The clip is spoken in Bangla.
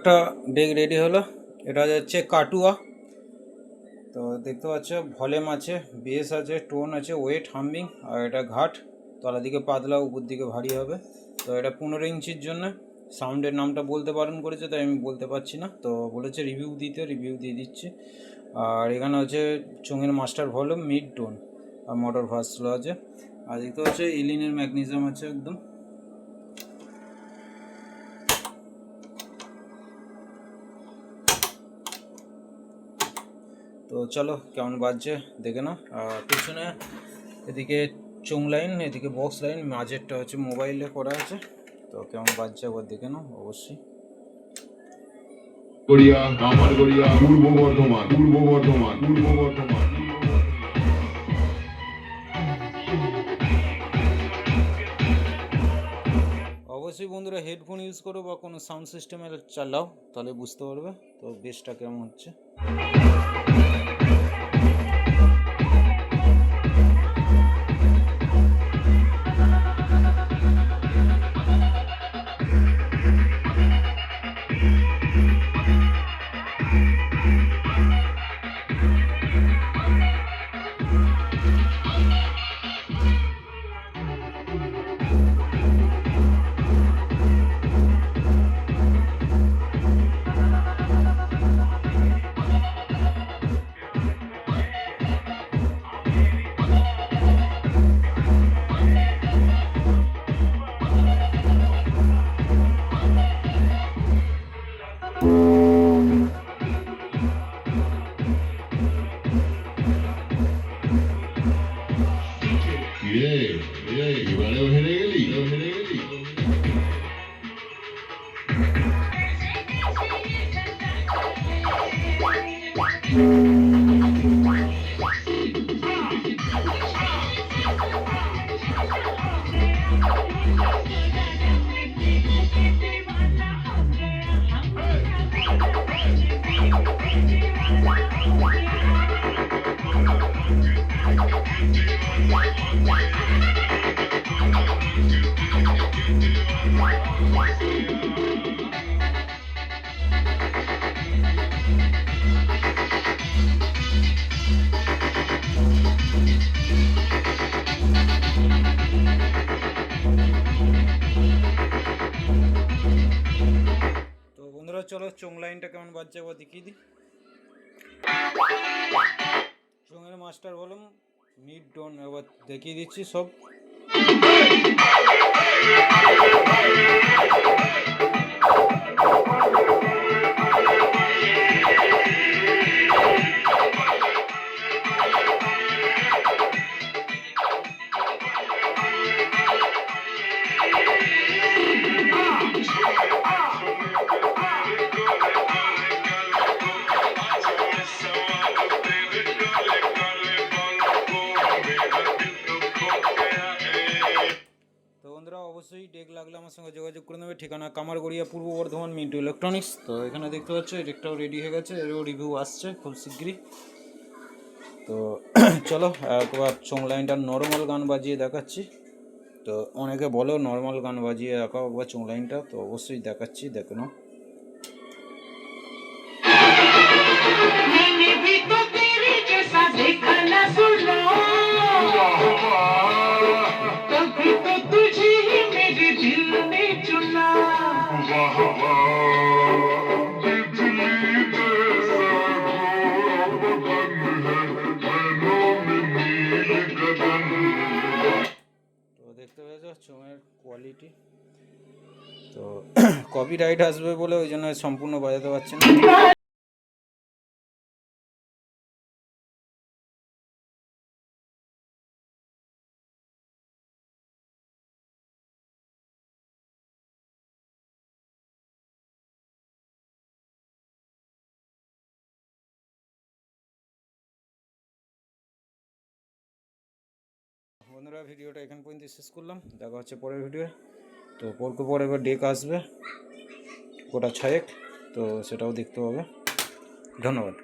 একটা ডেক রেডি হলো। এটা হচ্ছে কাটুয়া। তো দেখতে পাচ্ছ ভলিউম আছে, বেস আছে, টোন আছে, ওয়েট, হামিং। আর এটা ঘাট, তলার দিকে পাতলা, উপর দিকে ভারী হবে। তো এটা 15 ইঞ্চির জন্য। সাউন্ডের নামটা বলতে বারণ করেছে, তাই আমি বলতে পারছি না। তো বলেছে রিভিউ দিয়ে দিচ্ছি। আর এখানে হচ্ছে চোঙের মাস্টার ভলিউম, মিড টোন, আর মোটর ফাস্ট স্লো আছে। আর দেখতে হচ্ছে ইলিনের ম্যাগনেসিয়াম আছে একদম। তো চলো কেমন বাজছে দেখে নাও। আর পিছনে এদিকে চোং লাইন, এদিকে বক্স লাইন, মাঝেরটা হচ্ছে মোবাইলে করা আছে। তো কেমন বাজছে একবার দেখে নাও অবশ্যই। গড়িয়া, কামারগড়িয়া, পূর্ব বর্ধমান, পূর্ব বর্ধমান, পূর্ব বর্ধমান। অবশ্যই বন্ধুরা হেডফোন ইউজ করো বা কোনো সাউন্ড সিস্টেমে চালাও, তাহলে বুঝতে পারবে তো বেসটা কেমন হচ্ছে। এবারেও হেরে গেলি, হেরে গেলি। তো বন্ধুরা চলো চোং লাইনটা কেমন বাজছে একবার দেখিয়ে দিই। চোঙের মাস্টার ভলিউম, মিড টোন একবার দেখিয়ে দিচ্ছি সব। তো বন্ধুরা অবশ্যই ডেক লাগলে আমার সঙ্গে যোগাযোগ করে নেবে। ঠিকানা কামারগড়িয়া, পূর্ব বর্ধমান, মিন্টু ইলেকট্রনিক্স। তো এখানে দেখতে পাচ্ছ ডেকটাও রেডি হয়ে গেছে, এরও রিভিউ আসছে খুব শিগগিরই। তো চলো একবার চোং লাইনটার নর্মাল গান বাজিয়ে দেখাচ্ছি। তো অনেকে বলো নর্মাল গান বাজিয়ে রাখাও একবার চোং লাইনটা, তো অবশ্যই দেখাচ্ছি, দেখো না। তো দেখতে পেয়েছো চোঙের কোয়ালিটি। তো কপিরাইট আসবে বলে ওই জন্য সম্পূর্ণ বাজাতে পারছি না। বন্ধুরা ভিডিওটা এখান পর্যন্ত শেষ করলাম, দেখা হচ্ছে পরের ভিডিও। তো পরে এবার ডেক আসবে গোটা 6, তো সেটাও দেখতে হবে। ধন্যবাদ।